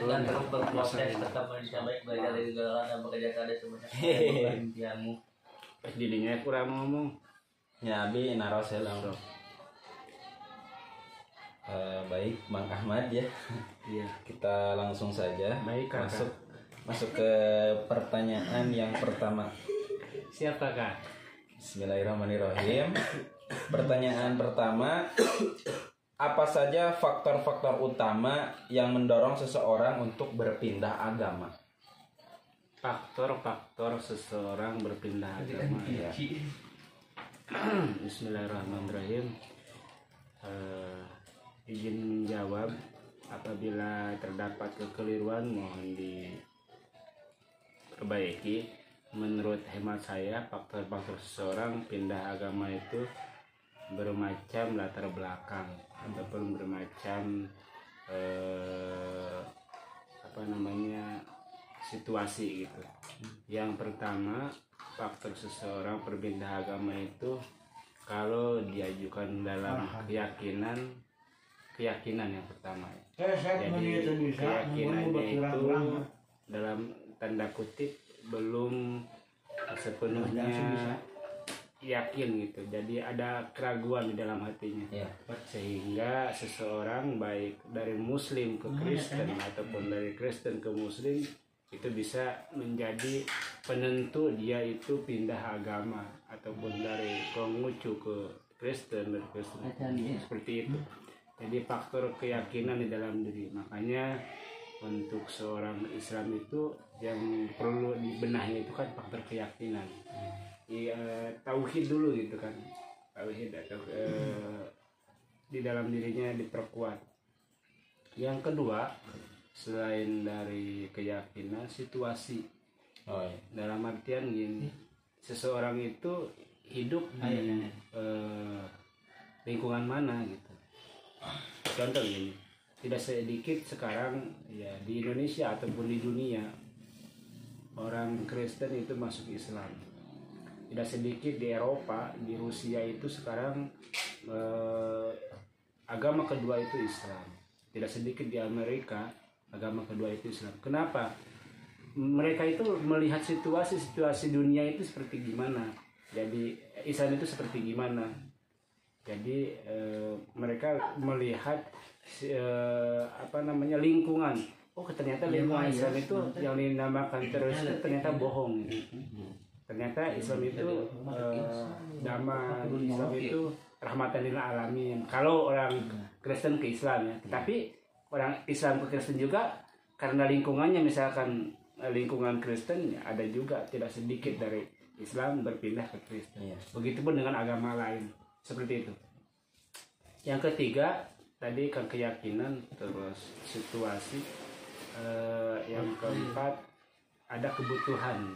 dengan terus berproses tetap bisa baik belajar dari segala dan bekerja keras sebanyak impianmu. Dirinya kurang ngomong. Ya abi naros ya lang. Baik Bang Ahmad ya. Iya. Kita langsung saja Baik, Kakak. masuk ke pertanyaan yang pertama. Siapa Kak? Bismillahirrahmanirrahim. Pertanyaan pertama, apa saja faktor-faktor utama yang mendorong seseorang untuk berpindah agama? Faktor-faktor seseorang berpindah agama. Ya. Bismillahirrahmanirrahim. Izin menjawab. Apabila terdapat kekeliruan mohon diperbaiki. Menurut hemat saya, faktor-faktor seseorang pindah agama itu bermacam latar belakang ataupun bermacam situasi gitu. Yang pertama, faktor seseorang berpindah agama itu kalau diajukan dalam keyakinan yang pertama. Jadi keyakinannya itu dalam tanda kutip belum sepenuhnya yakin gitu. Jadi ada keraguan di dalam hatinya. Sehingga seseorang baik dari muslim ke Kristen ataupun dari Kristen ke muslim itu bisa menjadi penentu dia itu pindah agama ataupun dari Konghucu ke Kristen dan Kristen seperti itu. Jadi faktor keyakinan di dalam diri. Makanya untuk seorang Islam itu yang perlu dibenahi itu kan faktor keyakinan. Tauhid dulu gitu kan. Tauhid atau di dalam dirinya diperkuat. Yang kedua, selain dari keyakinan, situasi. Dalam artian gini, seseorang itu hidup di lingkungan mana gitu. Contoh gini, tidak sedikit sekarang ya di Indonesia ataupun di dunia orang Kristen itu masuk Islam. Tidak sedikit di Eropa, di Rusia itu sekarang agama kedua itu Islam. Tidak sedikit di Amerika agama kedua itu Islam. Kenapa? Mereka itu melihat situasi dunia itu seperti gimana. Jadi Islam itu seperti gimana. Jadi mereka melihat lingkungan. Oh ternyata lingkungan Islam itu yang dinamakan teroris itu ternyata bohong. Ternyata Islam itu damai, Islam itu rahmatan lil alamin. Kalau orang Kristen ke Islam ya, tapi orang Islam ke Kristen juga karena lingkungannya, misalkan lingkungan Kristen ya, ada juga tidak sedikit dari Islam berpindah ke Kristen. Begitupun dengan agama lain seperti itu. Yang ketiga tadi kan keyakinan, terus situasi. Yang keempat ada kebutuhan.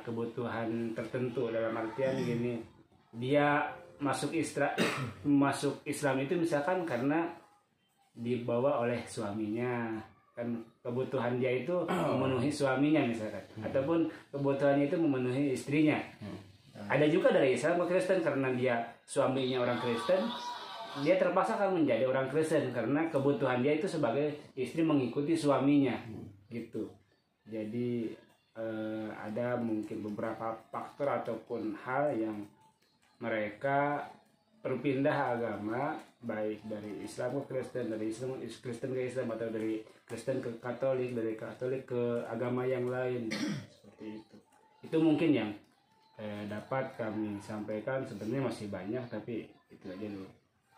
Kebutuhan tertentu dalam artian gini, dia masuk Islam itu misalkan karena dibawa oleh suaminya, kan kebutuhan dia itu memenuhi suaminya misalkan, ataupun kebutuhannya itu memenuhi istrinya. Ada juga dari Islam ke Kristen karena dia suaminya orang Kristen, dia terpaksa kan menjadi orang Kristen karena kebutuhan dia itu sebagai istri mengikuti suaminya gitu. Jadi ada mungkin beberapa faktor ataupun hal yang mereka berpindah agama, baik dari Islam ke Kristen, dari Kristen ke Islam, atau dari Kristen ke Katolik, dari Katolik ke agama yang lain seperti itu. Itu mungkin yang dapat kami sampaikan. Sebenarnya masih banyak, tapi itu aja dulu.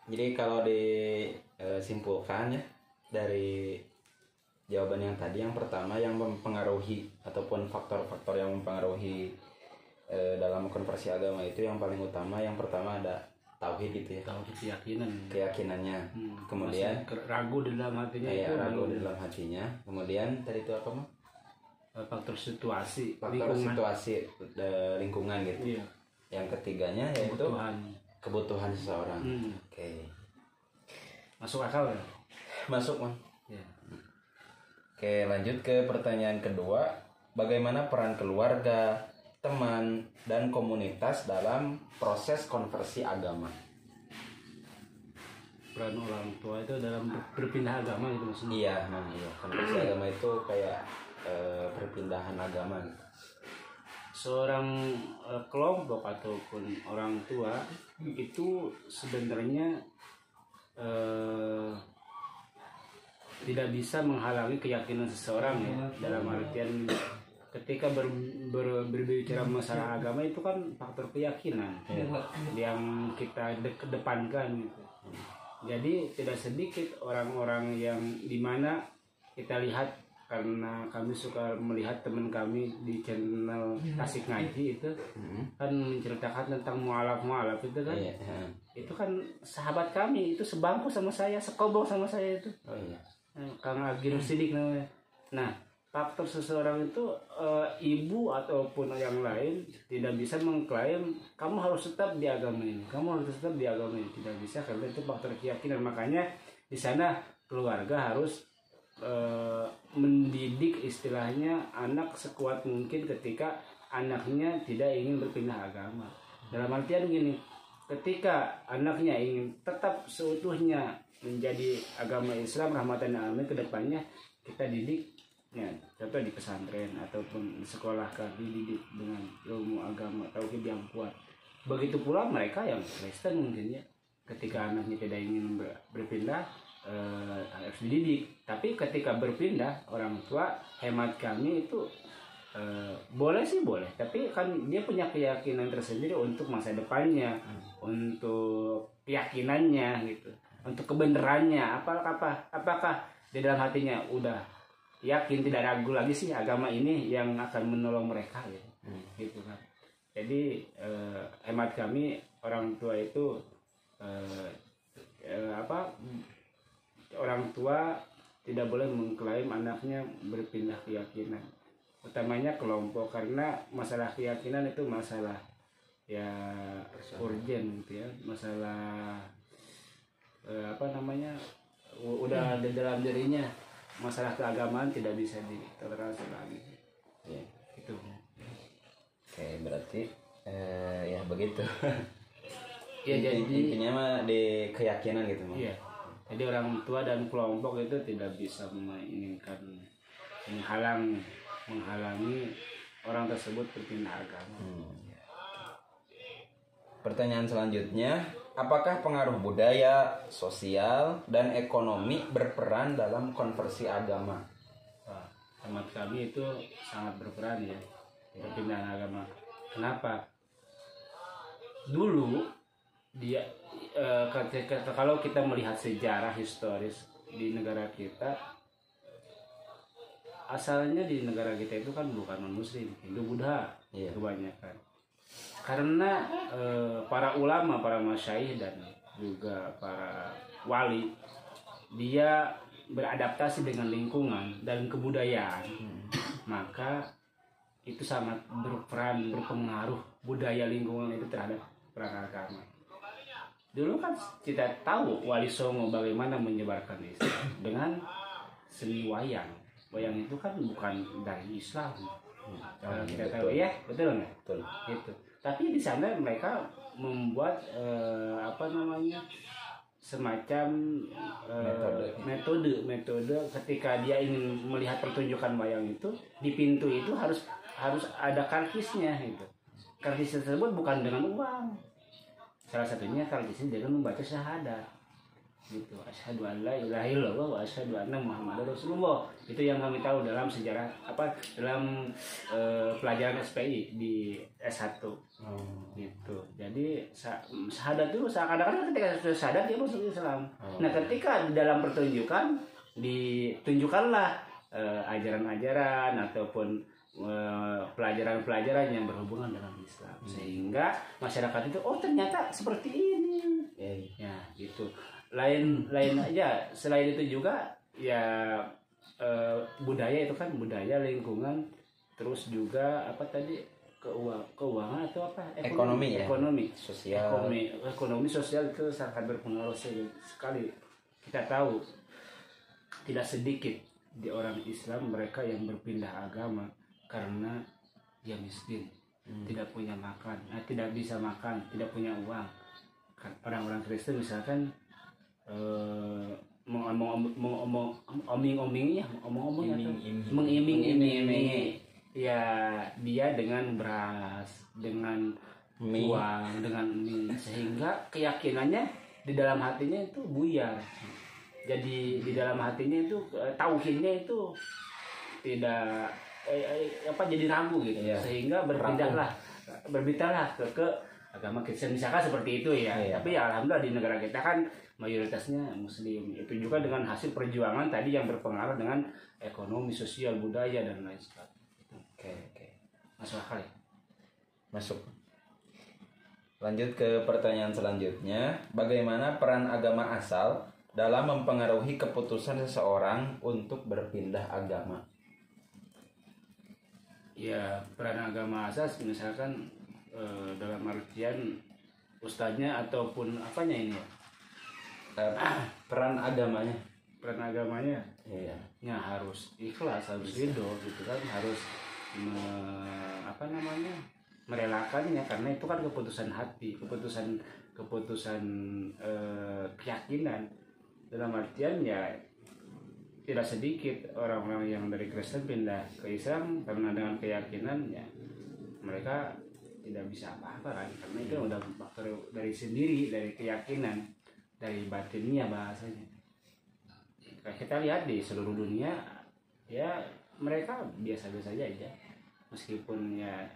Jadi kalau disimpulkan ya dari jawaban yang tadi, yang pertama yang mempengaruhi ataupun faktor-faktor yang mempengaruhi dalam konversi agama itu yang paling utama, yang pertama ada tauhid gitu ya. Tauhid keyakinannya. Kemudian ragu di dalam hatinya ragu di dalam hatinya. Kemudian tadi itu apa mah? Faktor situasi, lingkungan gitu. Iya. Yang ketiganya yaitu kebutuhan seseorang. Oke. Masuk akal ya? Masuk, Man. Ya. Oke, lanjut ke pertanyaan kedua. Bagaimana peran keluarga, teman, dan komunitas dalam proses konversi agama? peran orang tua itu dalam berpindah agama gitu maksudnya? Iya, iya. Konversi agama itu kayak perpindahan agama gitu. Seorang kelompok ataupun orang tua itu sebenarnya tidak bisa menghalangi keyakinan seseorang ya, dalam artian ketika berbicara masalah agama itu kan faktor keyakinan yang kita kedepankan gitu. Jadi tidak sedikit orang-orang yang dimana kita lihat, karena kami suka melihat teman kami di channel Asik Ngaji itu kan menceritakan tentang mualaf itu kan. Itu kan sahabat kami, itu sebangku sama saya, sekobong sama saya itu. Kang Agil Sidik namanya. Nah, faktor seseorang itu ibu ataupun yang lain tidak bisa mengklaim kamu harus tetap di agama ini, kamu harus tetap di agama ini, tidak bisa, karena itu faktor keyakinan. Makanya di sana keluarga harus mendidik istilahnya anak sekuat mungkin ketika anaknya tidak ingin berpindah agama. Dalam artian gini, ketika anaknya ingin tetap seutuhnya menjadi agama Islam rahmatan lil alamin ke depannya, kita didik ya, contoh di pesantren ataupun di sekolah kami dididik dengan ilmu agama tauhid yang kuat. Begitu pula mereka yang Kristen mungkin ya, ketika anaknya tidak ingin berpindah harus dididik. Tapi ketika berpindah, orang tua hemat kami itu boleh sih boleh, tapi kan dia punya keyakinan tersendiri untuk masa depannya, untuk keyakinannya gitu, untuk kebenarannya. Apakah di dalam hatinya udah yakin, tidak ragu lagi sih agama ini yang akan menolong mereka gitu, gitu kan. Jadi hemat kami orang tua itu orang tua tidak boleh mengklaim anaknya berpindah keyakinan, utamanya kelompok, karena masalah keyakinan itu masalah ya urgen gitu ya, masalah udah ada dalam dirinya. Masalah keagamaan tidak bisa ditoleransi lagi ya, itu. Oke, berarti ya begitu. Ya, jadi intinya mah di keyakinan gitu mah. Iya. Jadi orang tua dan kelompok itu tidak bisa menginginkan menghalangi orang tersebut berpindah agama. Pertanyaan selanjutnya, apakah pengaruh budaya, sosial, dan ekonomi berperan dalam konversi agama? Hemat kami itu sangat berperan ya, perpindahan agama. Kenapa? Dulu dia kalau kita melihat sejarah historis di negara kita, asalnya di negara kita itu kan bukan non-muslim, Hindu Buddha kebanyakan. Karena para ulama, para masyaikh dan juga para wali, dia beradaptasi dengan lingkungan dan kebudayaan, maka itu sangat berpengaruh budaya lingkungan itu terhadap perang agama. Dulu kan kita tahu Wali Songo bagaimana menyebarkan Islam dengan seni wayang. Wayang itu kan bukan dari Islam. Kita tahu ya, betul nggak? Betul. Itu. Tapi di sana mereka membuat semacam metode ketika dia ingin melihat pertunjukan wayang itu, di pintu itu harus ada karkisnya gitu. Karkis tersebut bukan dengan uang. Salah satunya karkisnya dengan membaca syahadat. Gitu. Asyhadu an la ilaha illallah wa asyhadu anna Muhammadar Rasulullah. Itu yang kami tahu dalam sejarah dalam pelajaran SPI di S1. Gitu. Jadi syahadat itu kadang-kadang ketika sudah syahadat dia masuk Islam. Nah, ketika di dalam pertunjukan ditunjukkanlah ajaran-ajaran ataupun pelajaran-pelajaran yang berhubungan dengan Islam, sehingga masyarakat itu ternyata seperti ini ya gitu. Lain aja selain itu juga ya budaya itu kan budaya lingkungan, terus juga keuangan atau ekonomi sosial itu sangat berpengaruh sekali. Kita tahu tidak sedikit di orang Islam mereka yang berpindah agama karena dia miskin, tidak punya makan, tidak bisa makan, tidak punya uang. Orang-orang Kristen misalkan mengomong-omingi ya, mengiming-imingi ya dia dengan beras, dengan uang, dengan mie, sehingga keyakinannya di dalam hatinya itu buyar. Jadi di dalam hatinya itu tauhidnya itu tidak jadi ragu gitu, sehingga berbidahlah ke agama Kristen misalkan seperti itu ya. Tapi ya alhamdulillah di negara kita kan mayoritasnya Muslim. Itu juga dengan hasil perjuangan tadi yang berpengaruh dengan ekonomi, sosial, budaya dan lain sebagainya. Oke. Masuk akal ya? Masuk. Lanjut ke pertanyaan selanjutnya, bagaimana peran agama asal dalam mempengaruhi keputusan seseorang untuk berpindah agama? Ya, peran agama asas misalkan dalam artian ustadznya ataupun apanya ini ya? Peran agamanya. Peran agamanya Iya. ya harus ikhlas, harus ridho gitu kan, harus merelakannya, karena itu kan keputusan hati, keputusan keyakinan. Dalam artian ya tidak sedikit orang-orang yang dari Kristen pindah ke Islam karena dengan keyakinan ya mereka tidak bisa apa-apa kan, karena itu udah faktor dari sendiri, dari keyakinan, dari batinnya bahasanya. Kita lihat di seluruh dunia ya mereka biasa-biasa aja, meskipun ya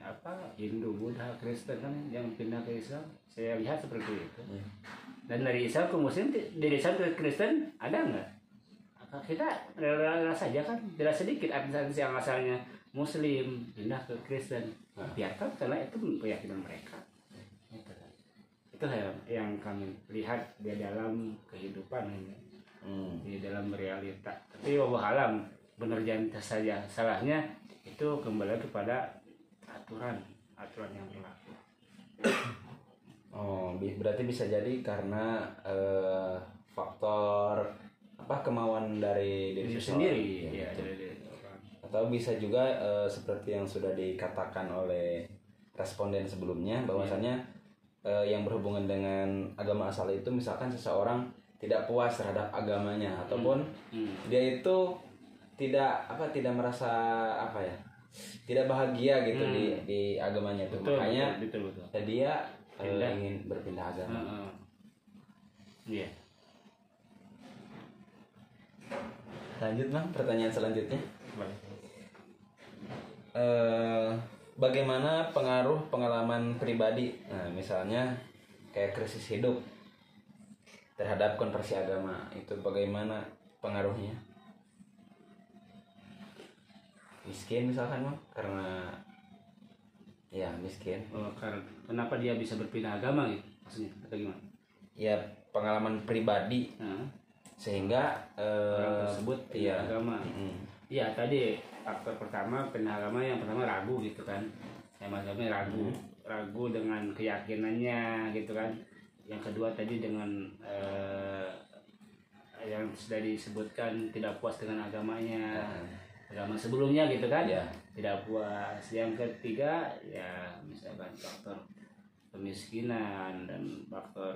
Hindu, Buddha, Kristen kan yang pindah ke Islam, saya lihat seperti itu. Dan dari Islam ke Muslim, dari Islam ke Kristen ada nggak? Kita rela saja kan, tidak sedikit artis-artis yang asalnya Muslim pindah ke Kristen, biarkan karena itu keyakinan mereka. Itu yang kami lihat di dalam kehidupan ini, di dalam realita. Tapi wallahualam benar jangan saja, salahnya itu kembali kepada aturan yang berlaku. Oh, berarti bisa jadi karena faktor kemauan dari diri sendiri ya, dari orang. Atau bisa juga seperti yang sudah dikatakan oleh responden sebelumnya, bahwasanya yang berhubungan dengan agama asal itu misalkan seseorang tidak puas terhadap agamanya ataupun dia itu tidak merasa tidak bahagia gitu di agamanya itu, makanya betul. dia ingin berpindah agama. Iya. Lanjut Bang, pertanyaan selanjutnya. Bagaimana pengaruh pengalaman pribadi, nah misalnya kayak krisis hidup terhadap konversi agama, itu bagaimana pengaruhnya? Miskin misalkan Bang, karena ya miskin. Kenapa dia bisa berpindah agama gitu maksudnya atau gimana? Ya pengalaman pribadi sehingga orang tersebut pindah agama. Iya, tadi faktor pertama pindah agama, yang pertama ragu gitu kan. Saya maksudnya ragu dengan keyakinannya gitu kan. Yang kedua tadi dengan yang sudah disebutkan tidak puas dengan agamanya, agama sebelumnya gitu kan, tidak puas. Yang ketiga ya misalkan faktor kemiskinan dan faktor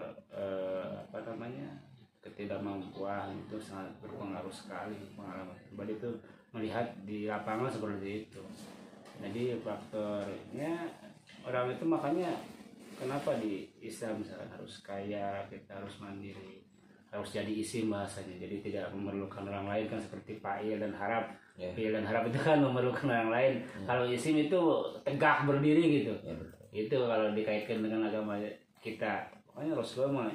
ketidakmampuan, itu sangat berpengaruh sekali. Pengalaman pribadi itu melihat di lapangan seperti itu. Jadi faktornya orang itu, makanya kenapa di Islam misalkan harus kaya, kita harus mandiri, harus jadi isim bahasanya, jadi tidak memerlukan orang lain kan, seperti fa'il dan harap. Fi'il dan harap itu kan memerlukan orang lain. Kalau isim itu tegak berdiri gitu. Itu kalau dikaitkan dengan agama kita, makanya Rasulullah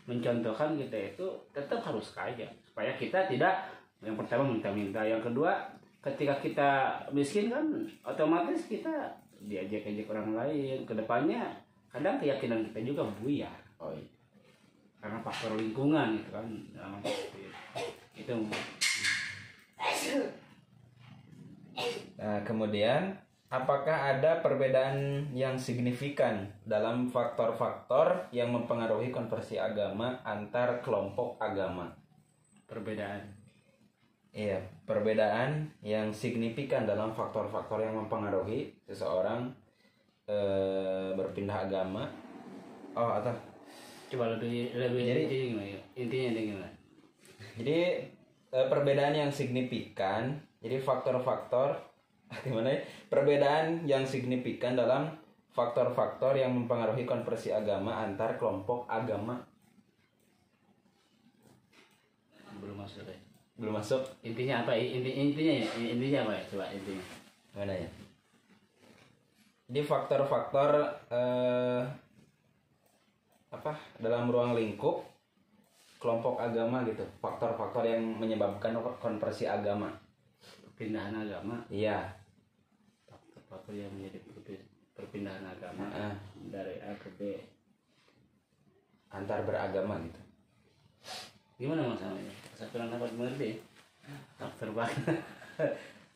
mencontohkan kita itu tetap harus kaya supaya kita tidak, yang pertama minta-minta, yang kedua ketika kita miskin kan otomatis kita diajak-ajak orang lain. Kedepannya kadang keyakinan kita juga buyar karena faktor lingkungan gitu kan. Itu Nah, kemudian apakah ada perbedaan yang signifikan dalam faktor-faktor yang mempengaruhi konversi agama antar kelompok agama? Perbedaan. Iya, perbedaan yang signifikan dalam faktor-faktor yang mempengaruhi seseorang berpindah agama. Coba lebih Jadi- intinya gimana? Jadi perbedaan yang signifikan, jadi faktor-faktor gimana ya? Perbedaan yang signifikan dalam faktor-faktor yang mempengaruhi konversi agama antar kelompok agama. Belum masuk ya. Belum masuk. Intinya apa? Intinya apa ya? Coba intinya. Mana ya? Jadi faktor-faktor apa dalam ruang lingkup kelompok agama gitu. Faktor-faktor yang menyebabkan konversi agama. Perpindahan agama. Iya. Faktor yang menjadi perpindahan agama dari A ke B. Antar beragama gitu. Gimana masalahnya? Saya kurang dapat mengerti. Faktor banget.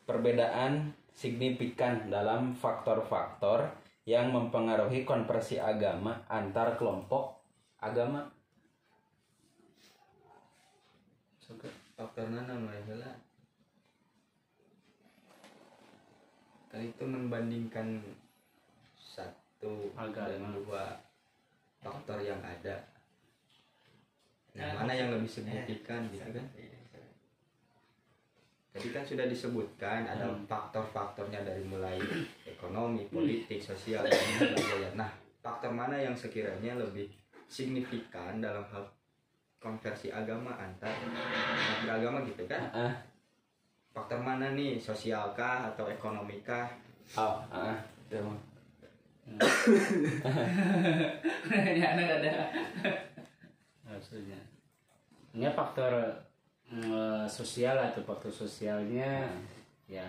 Perbedaan signifikan dalam faktor-faktor yang mempengaruhi konversi agama antar kelompok agama. Faktornya namanya adalah kan itu membandingkan satu Agama. dan dua faktor yang ada. Nah, mana yang lebih signifikan gitu kan? Tadi kan sudah disebutkan ada faktor-faktornya dari mulai ekonomi, politik, sosial, dan sebagainya. Nah, faktor mana yang sekiranya lebih signifikan dalam hal konversi agama antar beragama gitu kan? Faktor mana nih, sosial kah atau ekonomi kah? Ya anak ada. Maksudnya. Ini faktor sosial atau faktor sosialnya ya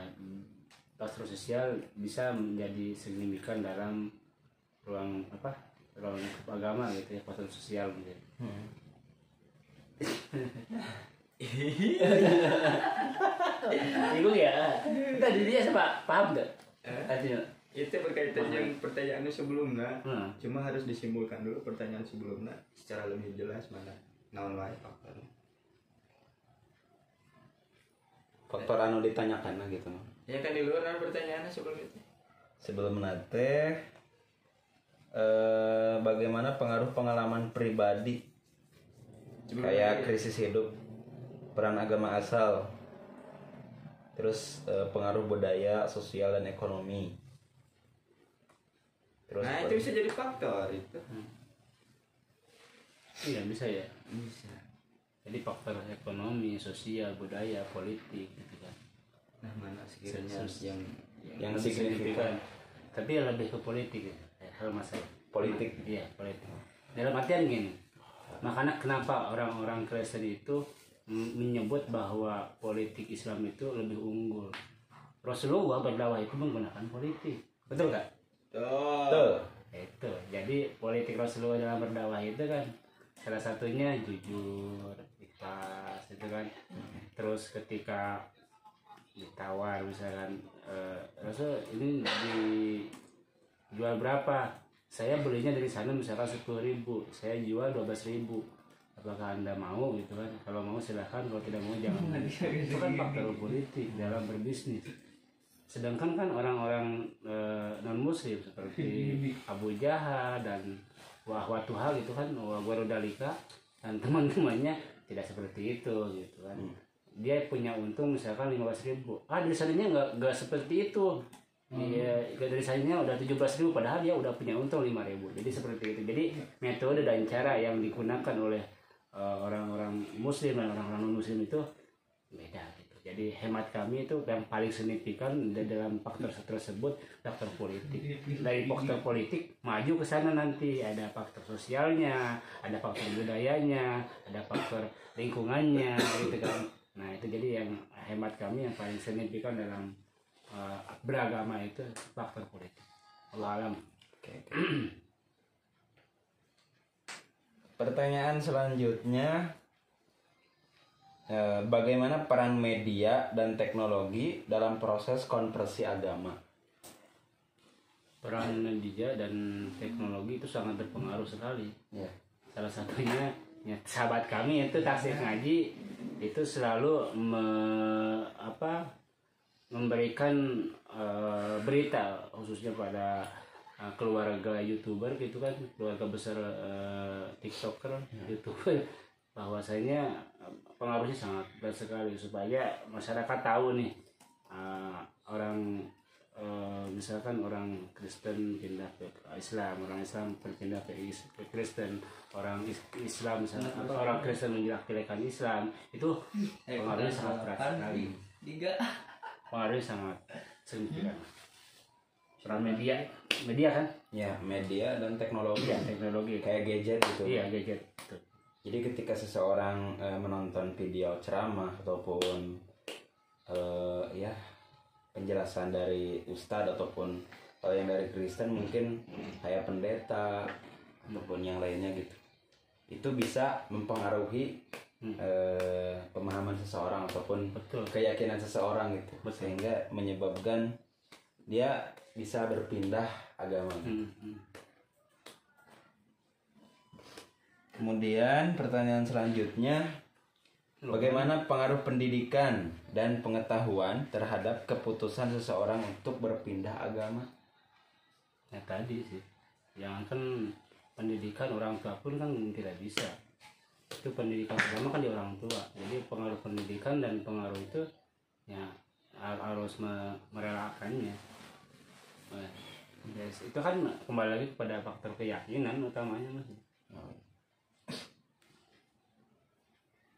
faktor sosial bisa menjadi signifikan dalam ruang lingkup agama gitu ya, faktor sosial gitu. Bingung ya. Tadi dia siapa? Paham enggak? Tadi Itu berkaitan yang pertanyaannya sebelumnya. Cuma harus disimpulkan dulu pertanyaan sebelumnya secara lebih jelas mana naon wae faktornya. Faktor anu ditanyakan lah gitu. Ya kan di luar kan pertanyaannya sebelum itu. Sebelum nate bagaimana pengaruh pengalaman pribadi kayak krisis hidup, peran agama asal, terus pengaruh budaya, sosial dan ekonomi. Terus Nah, itu bisa jadi faktor itu. iya bisa ya. Bisa. Jadi faktor ekonomi, sosial, budaya, politik gitu kan. Nah, mana sekiranya yang signifikan Tapi lebih ke politik ya. Hal masalah politik. Iya, politik. Dalam artian gini. Makanya kenapa orang-orang Kristen itu menyebut bahwa politik Islam itu lebih unggul. Rasulullah berdakwah itu menggunakan politik. Betul nggak? Betul. Itu. Jadi politik Rasulullah dalam berdakwah itu kan salah satunya jujur, ikhlas, itu kan. Terus ketika ditawar misalkan Rasul ini dijual berapa? Saya belinya dari sana misalkan 10.000, saya jual 12.000. Apakah Anda mau gitu kan? Kalau mau silahkan, kalau tidak mau jangan. Itu kan faktor politik dalam berbisnis. Sedangkan kan orang-orang non muslim seperti Abu Jahal dan Wahwatuha gitu kan, Warudalika dan teman-temannya tidak seperti itu gitu kan. Dia punya untung misalkan 15.000. Dari sananya nggak seperti itu. Dia dari sananya udah 17.000 padahal dia udah punya untung 5.000. Jadi seperti itu. Jadi metode dan cara yang digunakan oleh orang-orang muslim dan orang-orang non muslim itu beda gitu. Jadi hemat kami itu yang paling signifikan dalam faktor tersebut faktor politik. Dari faktor politik maju ke sana nanti ada faktor sosialnya, ada faktor budayanya, ada faktor lingkungannya gitu kan. Nah, itu jadi yang hemat kami yang paling signifikan dalam beragama itu faktor politik. Allah alam. Oke. Pertanyaan selanjutnya, bagaimana peran media dan teknologi dalam proses konversi agama? Peran media dan teknologi itu sangat berpengaruh sekali. Ya. Salah satunya ya, sahabat kami itu Tasik Ngaji itu selalu memberikan berita khususnya pada keluarga YouTuber gitu kan, keluarga besar TikToker, YouTuber, bahwasanya pengaruhnya sangat besar sekali supaya masyarakat tahu nih orang misalkan orang Kristen pindah ke Islam, orang Islam berpindah ke Kristen, orang Islam misalnya atau orang Kristen menjelek-jelekan Islam, itu pengaruhnya sangat keras sekali. Pengaruhnya sangat signifikan. Peran media kan? Ya, media dan teknologi. Iya, teknologi Kayak gadget gitu. Iya, gadget. Betul. Jadi ketika seseorang menonton video ceramah ataupun ya penjelasan dari ustadz ataupun kalau yang dari Kristen mungkin kayak pendeta ataupun yang lainnya gitu, itu bisa mempengaruhi pemahaman seseorang ataupun Betul. keyakinan seseorang gitu. Betul. Sehingga menyebabkan dia bisa berpindah agama. Kemudian pertanyaan selanjutnya, bagaimana pengaruh pendidikan dan pengetahuan terhadap keputusan seseorang untuk berpindah agama? Ya tadi sih, jangankan pendidikan, orang tua pun kan tidak bisa. Itu pendidikan pertama kan di orang tua. Jadi pengaruh pendidikan dan pengaruh itu ya harus merelakannya. Yes, itu kan kembali lagi kepada faktor keyakinan utamanya mas.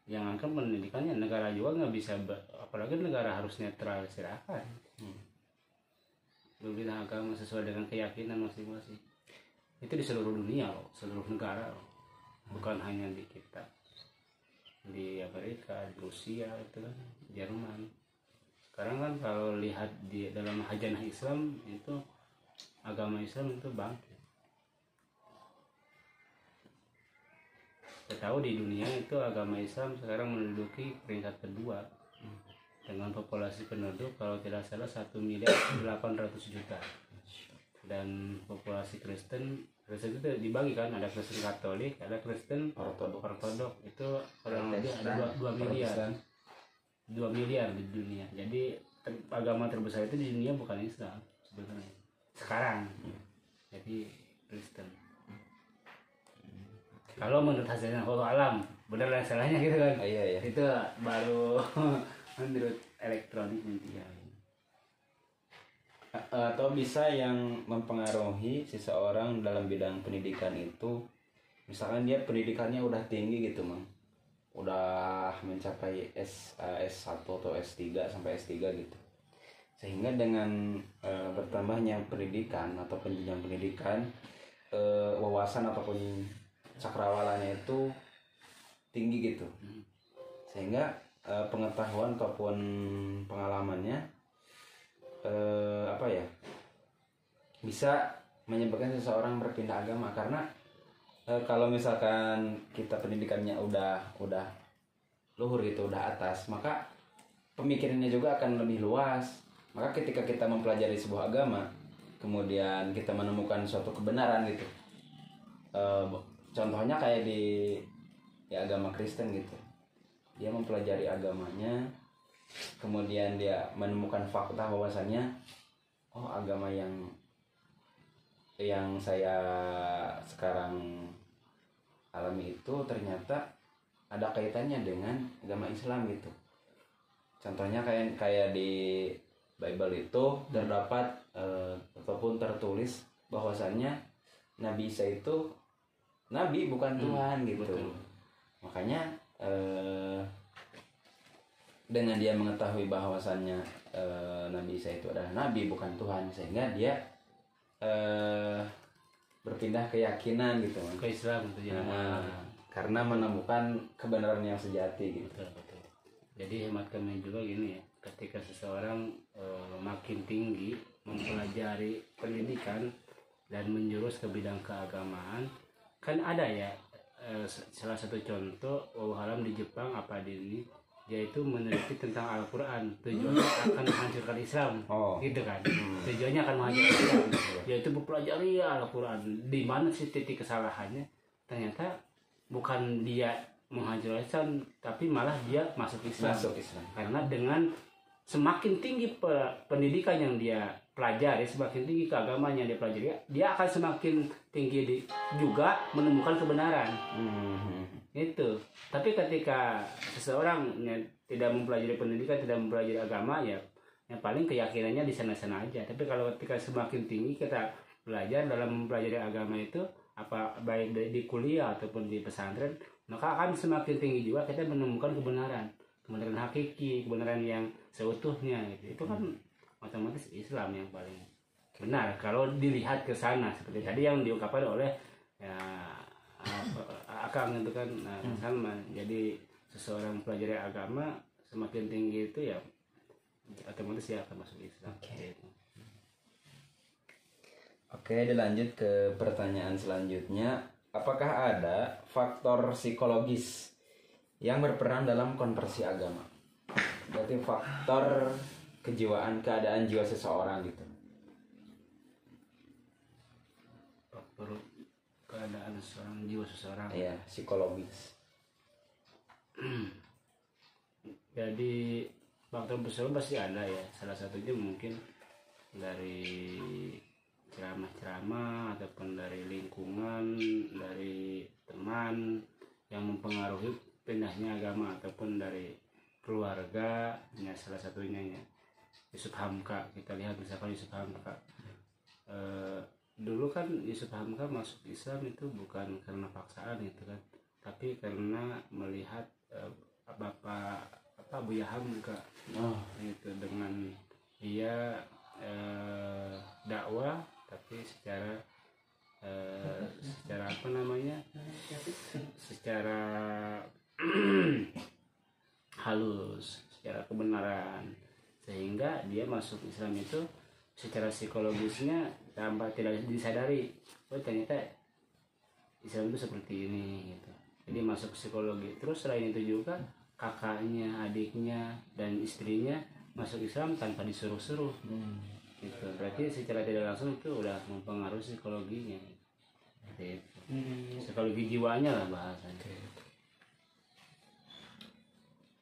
Jangankan pendidikannya, negara juga nggak bisa, apalagi negara harus netral silakan. Berbeda agama sesuai dengan keyakinan masing-masing. Itu di seluruh dunia loh, seluruh negara loh. Bukan hanya di kita, di Amerika, di Rusia itu kan, Jerman. Sekarang kan kalau lihat di dalam hajanah Islam itu agama Islam itu bangkit. Kita tahu di dunia itu agama Islam sekarang menduduki peringkat kedua dengan populasi penduduk kalau tidak salah 1.800.000.000, dan populasi Kristen itu dibagi kan, ada Kristen Katolik, ada Kristen Ortodok, itu kurang lebih ada 2 miliar. 2 miliar di dunia. Jadi agama terbesar itu di dunia bukan Islam sebenarnya sekarang. Jadi Kristen. Kalau menurut hasilnya Allah alam, benar dan salahnya gitu kan. Iya. Itu baru menurut elektronik nanti ya. Atau bisa yang mempengaruhi seseorang dalam bidang pendidikan itu, misalkan dia pendidikannya udah tinggi gitu mang, udah mencapai S1 atau S3 sampai S3 gitu, sehingga dengan bertambahnya pendidikan atau penjenjang pendidikan, wawasan ataupun cakrawalanya itu tinggi gitu, sehingga pengetahuan ataupun pengalamannya bisa menyebabkan seseorang berpindah agama. Karena kalau misalkan kita pendidikannya udah luhur gitu, udah atas, maka pemikirannya juga akan lebih luas. Maka ketika kita mempelajari sebuah agama, kemudian kita menemukan suatu kebenaran gitu, contohnya kayak di agama Kristen gitu, dia mempelajari agamanya, kemudian dia menemukan fakta bahwasannya agama yang saya sekarang alami itu ternyata ada kaitannya dengan agama Islam gitu. Contohnya kayak di Bible itu terdapat ataupun tertulis bahwasannya Nabi Isa itu nabi bukan Tuhan gitu. Betul. Makanya dengan dia mengetahui bahwasannya Nabi Isa itu adalah nabi bukan Tuhan, sehingga dia berpindah keyakinan gitu Ke Islam itu ya. karena menemukan kebenaran yang sejati gitu. Betul. Jadi hemat kami juga gini ya, ketika seseorang makin tinggi mempelajari pendidikan dan menjurus ke bidang keagamaan, kan ada ya salah satu contoh alam di Jepang apa di ini, yaitu meneliti tentang Al-Quran, tujuannya akan menghancurkan Islam, gitu kan. Tujuannya akan menghancurkan Islam, yaitu mempelajari Al-Quran. Di mana sih titik kesalahannya? Ternyata bukan dia menghancurkan Islam, tapi malah dia masuk Islam. Masuk Islam. Karena dengan semakin tinggi pendidikan yang dia pelajari, semakin tinggi keagamaan yang dia pelajari, dia akan semakin tinggi juga menemukan kebenaran. Itu. Tapi ketika seseorang tidak mempelajari pendidikan, tidak mempelajari agama, ya yang paling keyakinannya di sana-sana aja. Tapi kalau ketika semakin tinggi kita belajar dalam mempelajari agama itu, apa baik di kuliah ataupun di pesantren, maka akan semakin tinggi juga kita menemukan kebenaran hakiki, kebenaran yang seutuhnya gitu. Itu kan otomatis Islam yang paling benar kalau dilihat ke sana, seperti tadi yang diungkapkan oleh ya, Akang itu kan sama. Jadi seseorang pelajari agama semakin tinggi itu ya otomatis dia akan masuk Islam. Oke, dilanjut ke pertanyaan selanjutnya. Apakah ada faktor psikologis yang berperan dalam konversi agama? Berarti faktor kejiwaan, keadaan jiwa seseorang gitu. Faktor keadaan jiwa seseorang. Iya, psikologis. Jadi faktor psikologis pasti ada ya. Salah satunya mungkin dari ceramah-ceramah ataupun dari lingkungan, dari teman yang mempengaruhi pindahnya agama, ataupun dari keluarga, ya salah satunya ya Yusuf Hamka. Kita lihat misalkan Yusuf Hamka, dulu kan Yusuf Hamka masuk Islam itu bukan karena paksaan gitu kan, tapi karena melihat Bapak Buya Hamka itu dengan dia dakwah tapi secara apa namanya, secara halus, secara kebenaran, sehingga dia masuk Islam itu secara psikologisnya tanpa tidak disadari, oh ternyata Islam itu seperti ini gitu. Jadi masuk psikologi. Terus selain itu juga kakaknya, adiknya, dan istrinya masuk Islam tanpa disuruh-suruh. Gitu. Berarti secara tidak langsung itu udah mempengaruhi psikologinya. Gitu. Psikologi jiwanya lah bahasanya.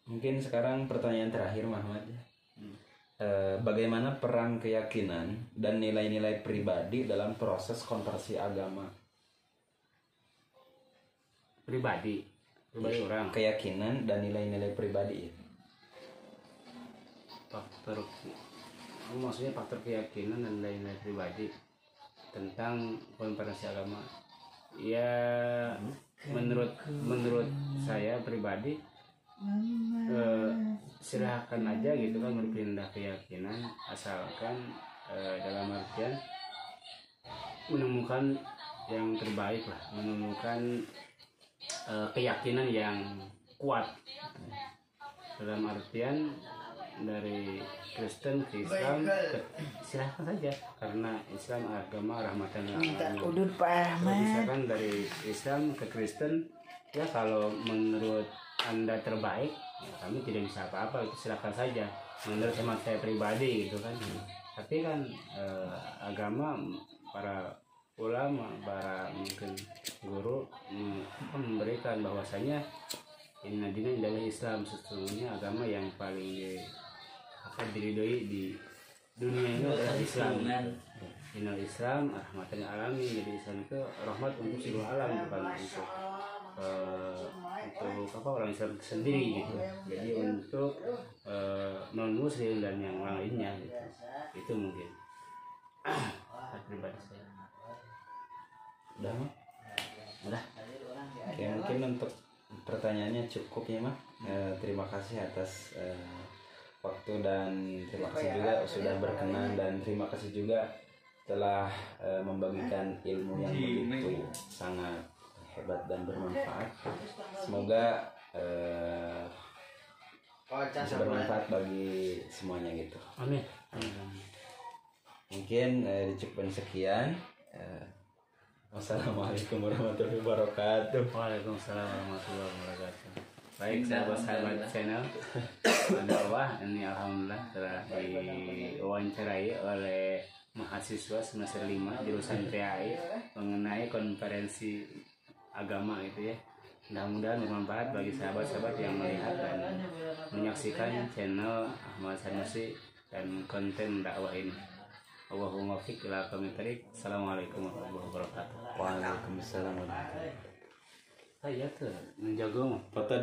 Mungkin sekarang pertanyaan terakhir Muhammad. Bagaimana peran keyakinan dan nilai-nilai pribadi dalam proses konversi agama? Pribadi orang. Keyakinan dan nilai-nilai pribadi. Faktor, maksudnya faktor keyakinan dan nilai-nilai pribadi tentang konversi agama. Ya menurut saya pribadi, silahkan aja gitu kan berpindah keyakinan, asalkan dalam artian menemukan yang terbaik lah, menemukan keyakinan yang kuat, dalam artian dari Kristen ke Islam, silahkan saja, karena Islam agama rahmatan lil alamin. Misalkan dari Islam ke Kristen, ya kalau menurut Anda terbaik, ya kami tidak bisa apa-apa, itu silahkan saja. Menurut hemat saya pribadi gitu kan. Tapi kan agama, para ulama, para mungkin guru memberikan bahwasanya inna dina adalah Islam, sesungguhnya agama yang paling diridhoi di dunia ini adalah Islam. Innal Islam rahmatan lil alamin. Jadi Islam itu rahmat untuk seluruh alam, bukan untuk orang Islam sendiri gitu. Jadi untuk non muslim dan yang lainnya gitu. Itu mungkin pribadi saya. Udah. Oke, mungkin untuk pertanyaannya cukup ya Mah. Terima kasih atas waktu, dan terima kasih juga sudah berkenan, dan terima kasih juga telah membagikan ilmu yang begitu sangat hebat dan bermanfaat. Semoga bisa bermanfaat bagi semuanya gitu. Amin. Mungkin dicukupkan sekian. Wassalamualaikum warahmatullahi wabarakatuh. Waalaikumsalam warahmatullahi wabarakatuh. Baik sahabat-sahabat channel dakwah, ini alhamdulillah telah diwawancarai oleh mahasiswa semester 5 jurusan TAI mengenai konferensi agama gitu ya. Mudah-mudahan bermanfaat bagi sahabat-sahabat yang melihat dan menyaksikan channel Ahmad Sanusi dan konten dakwah ini. Allahumma fiq ila aqwamit thariq. Assalamualaikum warahmatullahi wabarakatuh. Waalaikumsalam warahmatullahi wabarakatuh. Ah iya tuh, menjago mah. Foto